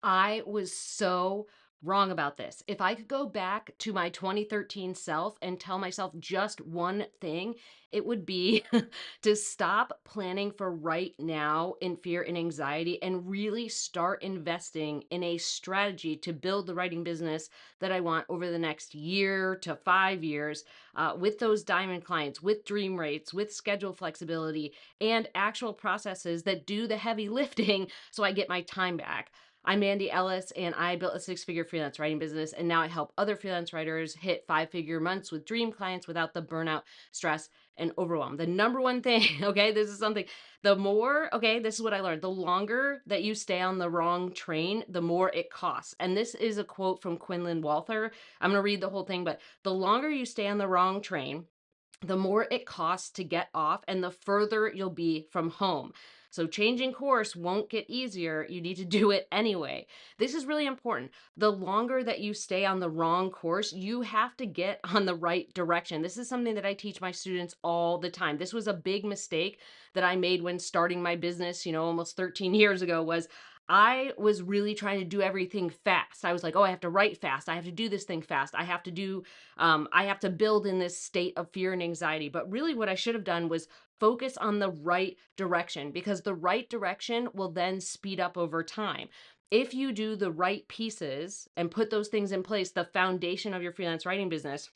I was so wrong about this. If I could go back to my 2013 self and tell myself just one thing, it would be to stop planning for right now in fear and anxiety and really start investing in a strategy to build the writing business that I want over the next year to 5 years, with those diamond clients, with dream rates, with schedule flexibility, and actual processes that do the heavy lifting so I get my time back. I'm Mandy Ellis, and I built a six-figure freelance writing business, and now I help other freelance writers hit five-figure months with dream clients without the burnout, stress, and overwhelm. The number one thing, okay, this is something, this is what I learned. The longer that you stay on the wrong train, the more it costs. And this is a quote from Quinlan Walther. I'm going to read the whole thing, but the longer you stay on the wrong train, the more it costs to get off and the further you'll be from home. So changing course won't get easier. You need to do it anyway. This is really important. The longer that you stay on the wrong course, you have to get on the right direction. This is something that I teach my students all the time. This was a big mistake that I made when starting my business, almost 13 years ago. Was I was really trying to do everything fast. I was like, oh, I have to write fast. I have to do this thing fast. I have to build in this state of fear and anxiety. But really, what I should have done was focus on the right direction, because the right direction will then speed up over time. If you do the right pieces and put those things in place, the foundation of your freelance writing business,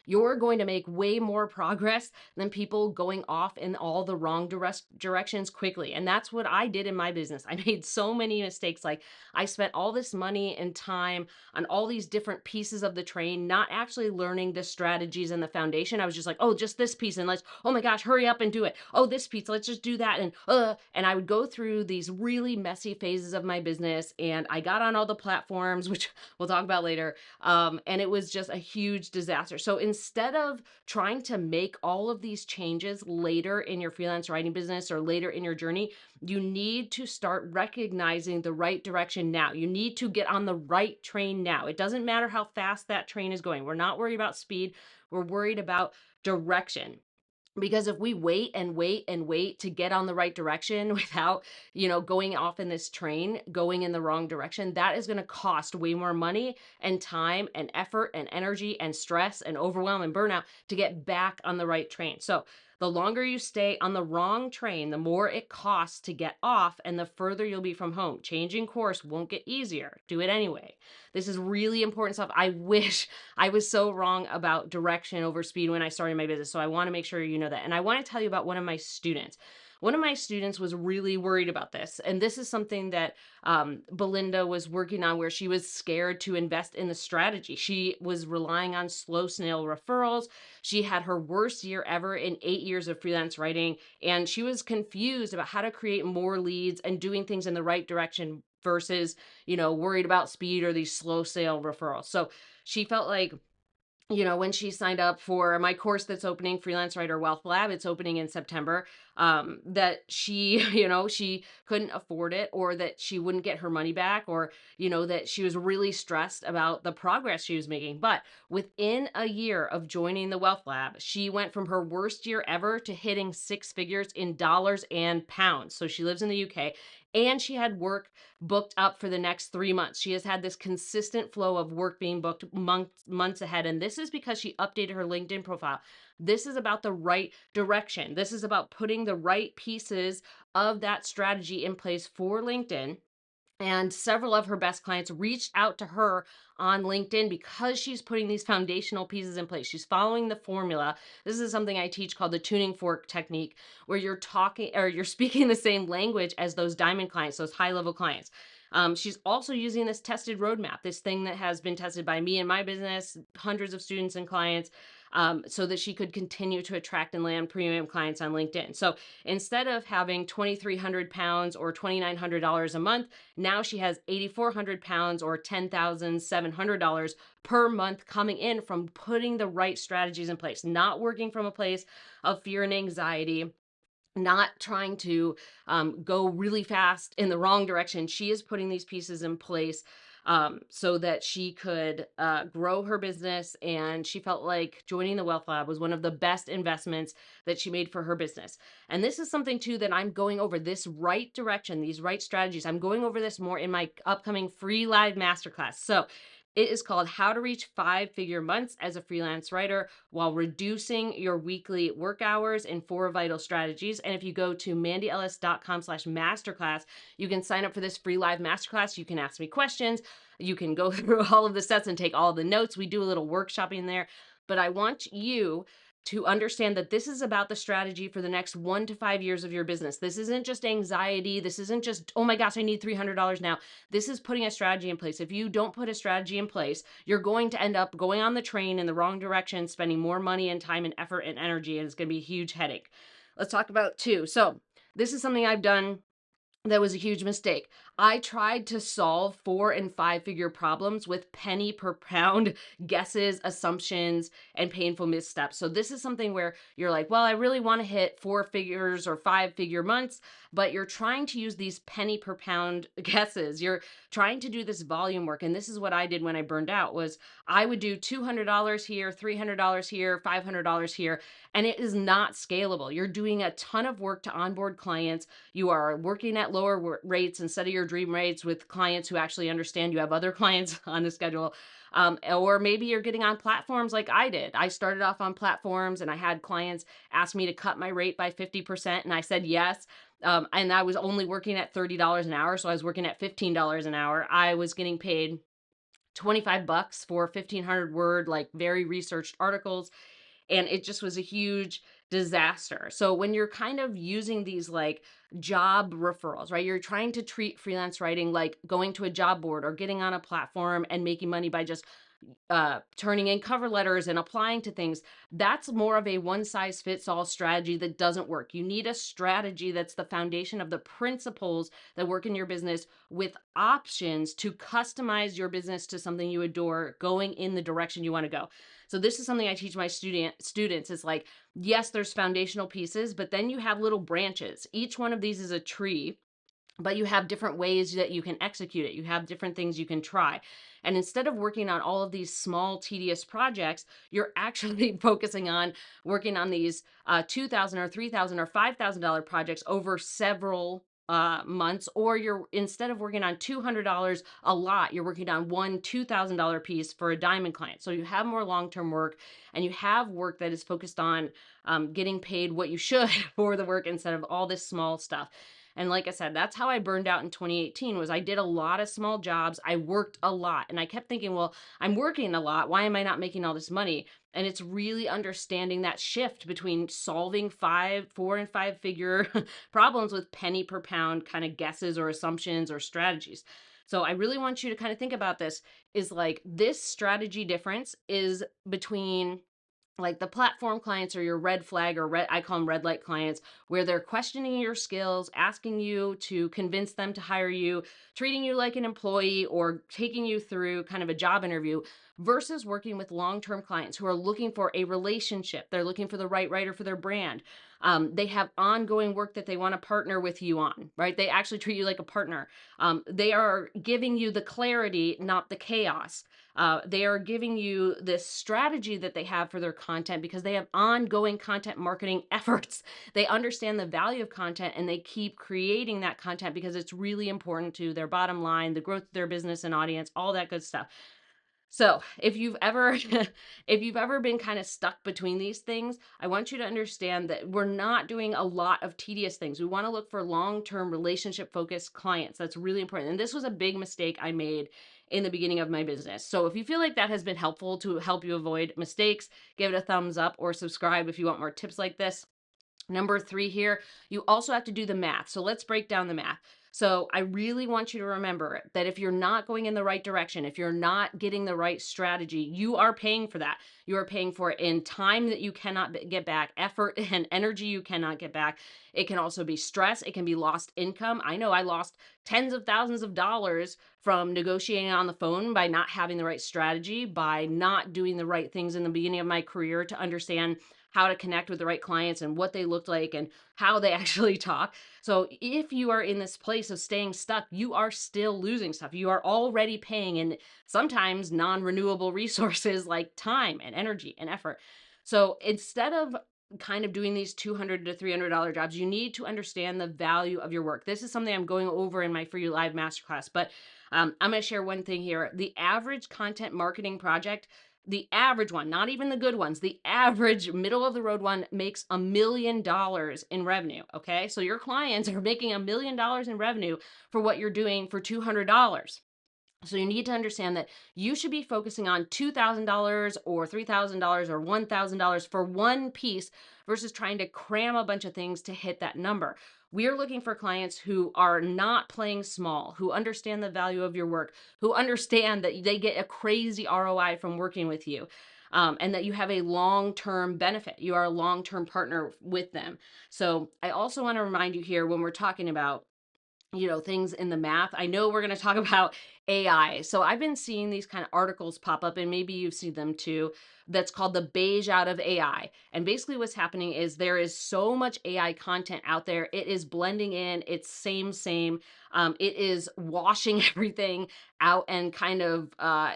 you're going to make way more progress than people going off in all the wrong directions quickly. And that's what I did in my business. I made so many mistakes. Like, I spent all this money and time on all these different pieces of the train, not actually learning the strategies and the foundation. I was just like, oh, just this piece. And oh my gosh, hurry up and do it. Oh, this piece, let's just do that. And I would go through these really messy phases of my business. And I got on all the platforms, which we'll talk about later. And it was just a huge disaster. So instead of trying to make all of these changes later in your freelance writing business or later in your journey, you need to start recognizing the right direction now. You need to get on the right train now. It doesn't matter how fast that train is going. We're not worried about speed. We're worried about direction. Because if we wait and wait and wait to get on the right direction without, going off in this train, going in the wrong direction, that is going to cost way more money and time and effort and energy and stress and overwhelm and burnout to get back on the right train. So the longer you stay on the wrong train, the more it costs to get off and the further you'll be from home. Changing course won't get easier. Do it anyway. This is really important stuff. I wish I was so wrong about direction over speed when I started my business. So I want to make sure you know that. And I want to tell you about one of my students. One of my students was really worried about this. And this is something that Belinda was working on, where she was scared to invest in the strategy. She was relying on slow snail referrals. She had her worst year ever in 8 years of freelance writing. And she was confused about how to create more leads and doing things in the right direction versus, worried about speed or these slow sale referrals. So she felt like, when she signed up for my course that's opening, Freelance Writer Wealth Lab, it's opening in September, that she, she couldn't afford it, or that she wouldn't get her money back, or, that she was really stressed about the progress she was making. But within a year of joining the Wealth Lab, she went from her worst year ever to hitting six figures in dollars and pounds. So she lives in the UK, and she had work booked up for the next 3 months. She has had this consistent flow of work being booked months ahead. And this is because she updated her LinkedIn profile. This is about the right direction. This is about putting the right pieces of that strategy in place for LinkedIn. And several of her best clients reached out to her on LinkedIn because she's putting these foundational pieces in place. She's following the formula. This is something I teach called the tuning fork technique, where you're talking, or you're speaking the same language as those diamond clients, those high level clients. She's also using this tested roadmap, this thing that has been tested by me and my business, hundreds of students and clients, so that she could continue to attract and land premium clients on LinkedIn. So instead of having 2,300 pounds or $2,900 a month, now she has 8,400 pounds or $10,700 per month coming in from putting the right strategies in place, not working from a place of fear and anxiety, not trying to go really fast in the wrong direction. She is putting these pieces in place so that she could grow her business. And she felt like joining the Wealth Lab was one of the best investments that she made for her business. And this is something too that I'm going over this right direction, these right strategies. I'm going over this more in my upcoming free live masterclass. So it is called How to Reach 5-Figure Months as a Freelance Writer while Reducing Your Weekly Work Hours in 4 Vital Strategies. And if you go to mandyellis.com/masterclass, you can sign up for this free live masterclass. You can ask me questions. You can go through all of the steps and take all the notes. We do a little workshopping there. But I want you to understand that this is about the strategy for the next 1 to 5 years of your business. This isn't just anxiety. This isn't just, oh my gosh, I need $300 now. This is putting a strategy in place. If you don't put a strategy in place, you're going to end up going on the train in the wrong direction, spending more money and time and effort and energy, and it's going to be a huge headache. Let's talk about two. So this is something I've done that was a huge mistake. I tried to solve 4 and 5-figure problems with penny per pound guesses, assumptions, and painful missteps. So this is something where you're like, well, I really want to hit 4 figures or 5-figure months, but you're trying to use these penny per pound guesses. You're trying to do this volume work. And this is what I did when I burned out was I would do $200 here, $300 here, $500 here, and it is not scalable. You're doing a ton of work to onboard clients. You are working at lower rates instead of your dream rates with clients who actually understand you have other clients on the schedule. Or maybe you're getting on platforms like I did. I started off on platforms and I had clients ask me to cut my rate by 50%. And I said yes. And I was only working at $30 an hour. So I was working at $15 an hour. I was getting paid 25 bucks for 1,500 word, like very researched articles. And it just was a huge disaster. So when you're kind of using these like job referrals, right? You're trying to treat freelance writing like going to a job board or getting on a platform and making money by just turning in cover letters and applying to things. That's more of a one size fits all strategy that doesn't work. You need a strategy that's the foundation of the principles that work in your business with options to customize your business to something you adore, going in the direction you want to go. So this is something I teach my students is like, yes, there's foundational pieces, but then you have little branches. Each one of these is a tree, but you have different ways that you can execute it. You have different things you can try. And instead of working on all of these small, tedious projects, you're actually focusing on working on these $2,000 or $3,000 or $5,000 projects over several months, or you're instead of working on $200 a lot, you're working on one $2,000 piece for a diamond client. So you have more long-term work and you have work that is focused on getting paid what you should for the work instead of all this small stuff. And like I said, that's how I burned out in 2018 was I did a lot of small jobs. I worked a lot and I kept thinking, well, I'm working a lot. Why am I not making all this money? And it's really understanding that shift between solving 4 and 5-figure problems with penny per pound kind of guesses or assumptions or strategies. So I really want you to kind of think about this is like this strategy difference is between like the platform clients are your red flag or red, I call them red light clients, where they're questioning your skills, asking you to convince them to hire you, treating you like an employee, or taking you through kind of a job interview, versus working with long-term clients who are looking for a relationship. They're looking for the right writer for their brand. They have ongoing work that they want to partner with you on, right? They actually treat you like a partner. They are giving you the clarity, not the chaos. They are giving you this strategy that they have for their content because they have ongoing content marketing efforts. They understand the value of content and they keep creating that content because it's really important to their bottom line, the growth of their business and audience, all that good stuff. So if you've ever if you've ever been kind of stuck between these things, I want you to understand that we're not doing a lot of tedious things. We want to look for long-term relationship focused clients. That's really important. And this was a big mistake I made in the beginning of my business. So if you feel like that has been helpful to help you avoid mistakes, give it a thumbs up or subscribe if you want more tips like this. Number 3 here, you also have to do the math. So let's break down the math. So I really want you to remember that if you're not going in the right direction, if you're not getting the right strategy, you are paying for that. You are paying for it in time that you cannot get back, effort and energy you cannot get back. It can also be stress. It can be lost income. I know I lost tens of thousands of dollars from negotiating on the phone by not having the right strategy, by not doing the right things in the beginning of my career to understand how to connect with the right clients and what they look like and how they actually talk. So if you are in this place of staying stuck, you are still losing stuff. You are already paying in sometimes non-renewable resources like time and energy and effort. So instead of kind of doing these $200 to $300 jobs, you need to understand the value of your work. This is something I'm going over in my free live masterclass, but I'm going to share one thing here. The average content marketing project, the average one, not even the good ones, the average middle of the road one makes $1 million in revenue. Okay. So your clients are making $1 million in revenue for what you're doing for $200. So you need to understand that you should be focusing on $2,000 or $3,000 or $1,000 for one piece versus trying to cram a bunch of things to hit that number. We are looking for clients who are not playing small, who understand the value of your work, who understand that they get a crazy ROI from working with you, and that you have a long-term benefit. You are a long-term partner with them. So I also want to remind you here when we're talking about things in the math. I know we're going to talk about AI. So I've been seeing these kind of articles pop up, and maybe you've seen them too. That's called the beige out of AI. And basically, what's happening is there is so much AI content out there. It is blending in, it's same. It is washing everything out, and kind of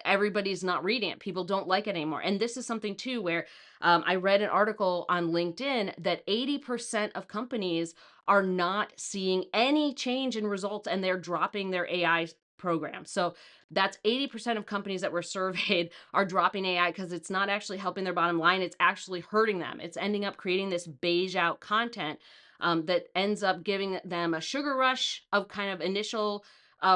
everybody's not reading it. People don't like it anymore. And this is something too where I read an article on LinkedIn that 80% of companies are not seeing any change in results, and they're dropping their AI program. So that's 80% of companies that were surveyed are dropping AI because it's not actually helping their bottom line. It's actually hurting them. It's ending up creating this beige out content that ends up giving them a sugar rush of kind of initial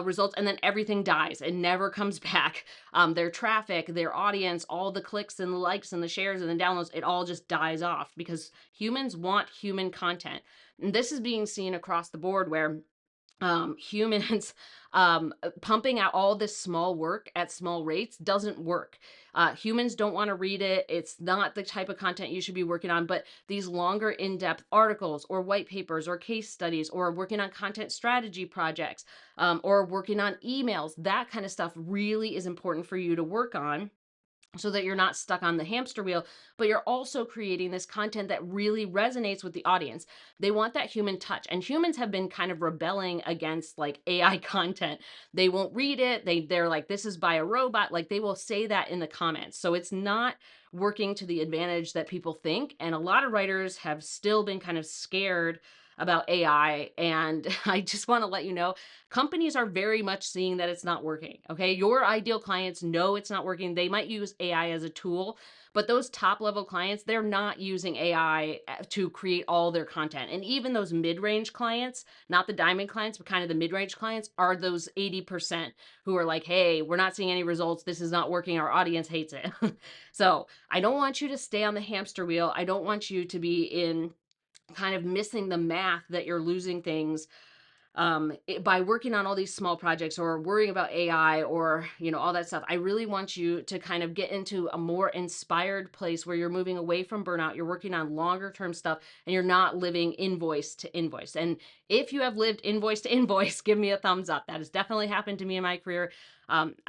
results, and then everything dies and never comes back. Their traffic, their audience, all the clicks and the likes and the shares and the downloads, it all just dies off because humans want human content. And this is being seen across the board where humans pumping out all this small work at small rates doesn't work. Humans don't want to read it. It's not the type of content you should be working on, but these longer in-depth articles or white papers or case studies or working on content strategy projects, or working on emails, that kind of stuff really is important for you to work on so that you're not stuck on the hamster wheel, but you're also creating this content that really resonates with the audience. They want that human touch, and humans have been kind of rebelling against like AI content. They won't read it. They're like, this is by a robot. Like they will say that in the comments. So it's not working to the advantage that people think. And a lot of writers have still been kind of scared about AI. And I just want to let you know, companies are very much seeing that it's not working. Okay. Your ideal clients know it's not working. They might use AI as a tool, but those top level clients, they're not using AI to create all their content. And even those mid range clients, not the diamond clients, but kind of the mid range clients, are those 80% who are like, hey, we're not seeing any results. This is not working. Our audience hates it. So I don't want you to stay on the hamster wheel. I don't want you to be in kind of missing the math that you're losing things by working on all these small projects or worrying about AI or, all that stuff. I really want you to kind of get into a more inspired place where you're moving away from burnout. You're working on longer term stuff and you're not living invoice to invoice. And if you have lived invoice to invoice, give me a thumbs up. That has definitely happened to me in my career.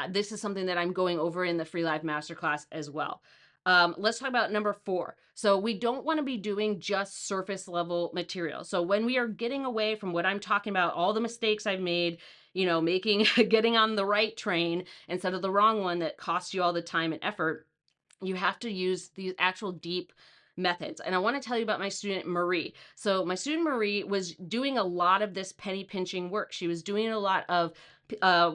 This is something that I'm going over in the Free Live Masterclass as well. Let's talk about number 4. So we don't want to be doing just surface level material. So when we are getting away from what I'm talking about, all the mistakes I've made, getting on the right train instead of the wrong one that costs you all the time and effort, you have to use these actual deep methods. And I want to tell you about my student Marie. So my student Marie was doing a lot of this penny pinching work. She was doing a lot of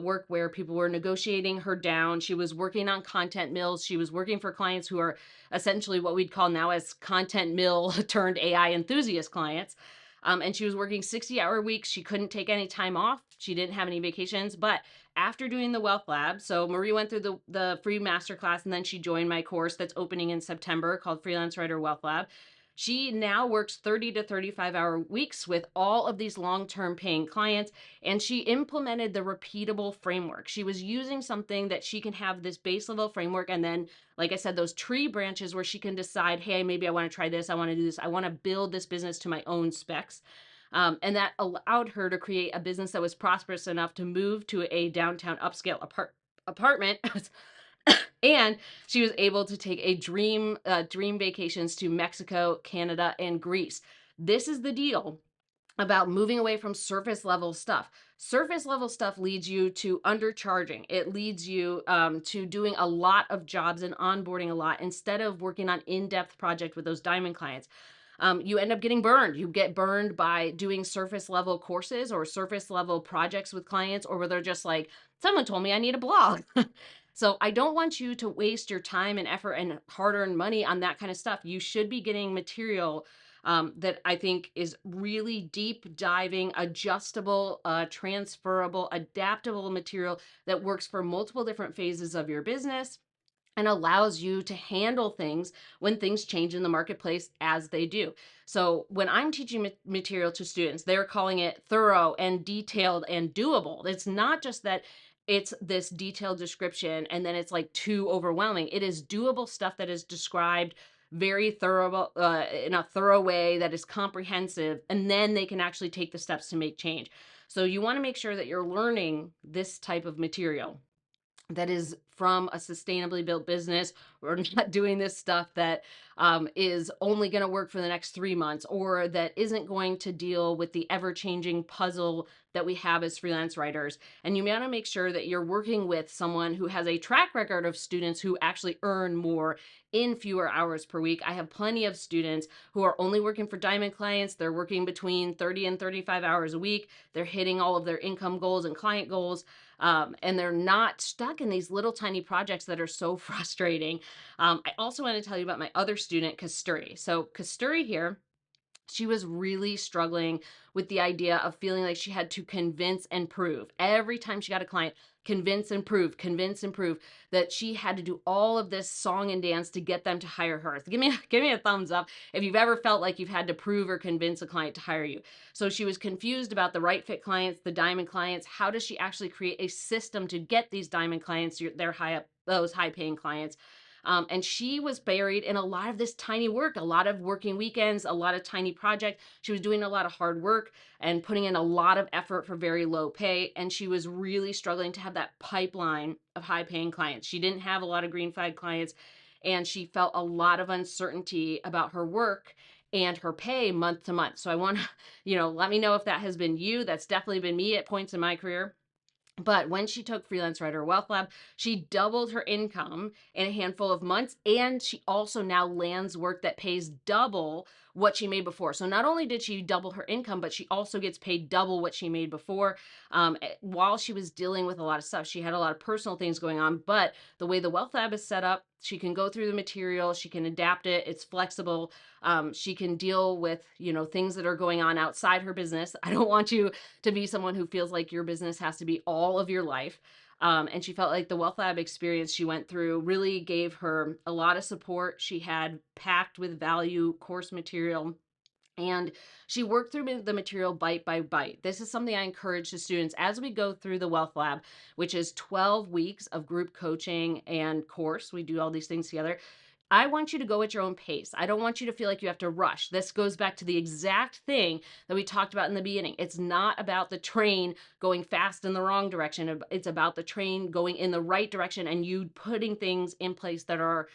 work where people were negotiating her down. She was working on content mills. She was working for clients who are essentially what we'd call now as content mill turned AI enthusiast clients. And she was working 60-hour weeks. She couldn't take any time off. She didn't have any vacations. But after doing the Wealth Lab, so Marie went through the free masterclass, and then she joined my course that's opening in September called Freelance Writer Wealth Lab. She now works 30 to 35-hour weeks with all of these long-term paying clients, and she implemented the repeatable framework. She was using something that she can have this base level framework, and then, like I said, those tree branches where she can decide, hey, maybe I want to try this, I want to do this, I want to build this business to my own specs. And that allowed her to create a business that was prosperous enough to move to a downtown upscale apartment And she was able to take a dream vacations to Mexico, Canada, and Greece. This is the deal about moving away from surface level stuff. Surface level stuff leads you to undercharging. It leads you to doing a lot of jobs and onboarding a lot instead of working on in-depth project with those diamond clients. You end up getting burned. You get burned by doing surface level courses or surface level projects with clients, or where they're just like, someone told me I need a blog. So I don't want you to waste your time and effort and hard earned money on that kind of stuff. You should be getting material that I think is really deep diving, adjustable, transferable, adaptable material that works for multiple different phases of your business and allows you to handle things when things change in the marketplace as they do. So when I'm teaching material to students, they're calling it thorough and detailed and doable. It's not just that it's this detailed description and then it's like too overwhelming. It is doable stuff that is described very thorough in a thorough way that is comprehensive, and then they can actually take the steps to make change. So you want to make sure that you're learning this type of material that is from a sustainably built business. We're not doing this stuff that is only going to work for the next 3 months, or that isn't going to deal with the ever changing puzzle that we have as freelance writers. And you want to make sure that you're working with someone who has a track record of students who actually earn more in fewer hours per week. I have plenty of students who are only working for diamond clients. They're working between 30 and 35 hours a week. They're hitting all of their income goals and client goals. And they're not stuck in these little tiny projects that are so frustrating. I also want to tell you about my other student, Kasturi. So Kasturi here, she was really struggling with the idea of feeling like she had to convince and prove every time she got a client, convince and prove that she had to do all of this song and dance to get them to hire her. So give me a thumbs up if you've ever felt like you've had to prove or convince a client to hire you. So she was confused about the right fit clients, the diamond clients. How does she actually create a system to get these diamond clients, their high up, those high paying clients? And she was buried in a lot of this tiny work, a lot of working weekends, a lot of tiny projects. She was doing a lot of hard work and putting in a lot of effort for very low pay. And she was really struggling to have that pipeline of high paying clients. She didn't have a lot of green flag clients, and she felt a lot of uncertainty about her work and her pay month to month. So I want to, let me know if that has been you. That's definitely been me at points in my career. But when she took Freelance Writer Wealth Lab, she doubled her income in a handful of months. And she also now lands work that pays double what she made before. So not only did she double her income, but she also gets paid double what she made before. While she was dealing with a lot of stuff, she had a lot of personal things going on. But the way the Wealth Lab is set up, she can go through the material, she can adapt it, it's flexible. She can deal with, things that are going on outside her business. I don't want you to be someone who feels like your business has to be all of your life. And she felt like the Wealth Lab experience she went through really gave her a lot of support. She had packed with value course material, and she worked through the material bite by bite. This is something I encourage the students as we go through the Wealth Lab, which is 12 weeks of group coaching and course. We do all these things together. I want you to go at your own pace. I don't want you to feel like you have to rush. This goes back to the exact thing that we talked about in the beginning. It's not about the train going fast in the wrong direction. It's about the train going in the right direction and you putting things in place that are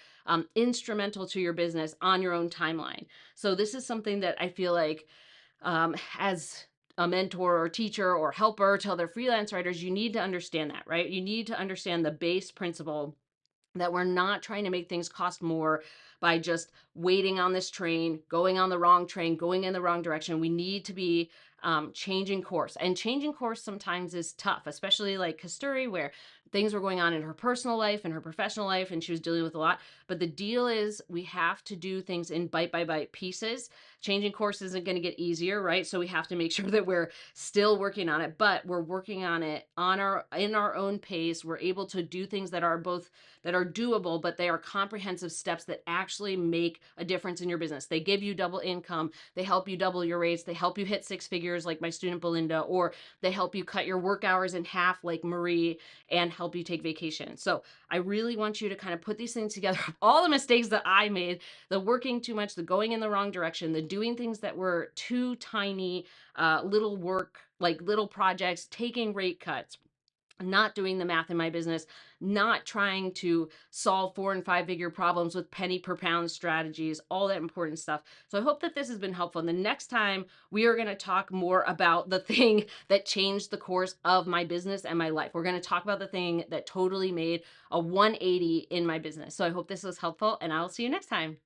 instrumental to your business on your own timeline. So this is something that I feel like as a mentor or teacher or helper to other freelance writers, you need to understand that, right? You need to understand the base principle that we're not trying to make things cost more by just waiting on this train, going on the wrong train, going in the wrong direction. We need to be changing course. And changing course sometimes is tough, especially like Kasturi, where things were going on in her personal life and her professional life, and she was dealing with a lot. But the deal is we have to do things in bite by bite pieces. Changing course isn't going to get easier, right? So we have to make sure that we're still working on it, but we're working on it in our own pace. We're able to do things that are doable, but they are comprehensive steps that actually make a difference in your business. They give you double income. They help you double your rates. They help you hit six figures like my student Belinda, or they help you cut your work hours in half like Marie, and help you take vacation. So I really want you to kind of put these things together. All the mistakes that I made, the working too much, the going in the wrong direction, the doing things that were too tiny, little work, like little projects, taking rate cuts, not doing the math in my business, not trying to solve 4 and 5 figure problems with penny per pound strategies, all that important stuff. So I hope that this has been helpful. And the next time we are going to talk more about the thing that changed the course of my business and my life. We're going to talk about the thing that totally made a 180 in my business. So I hope this was helpful, and I'll see you next time.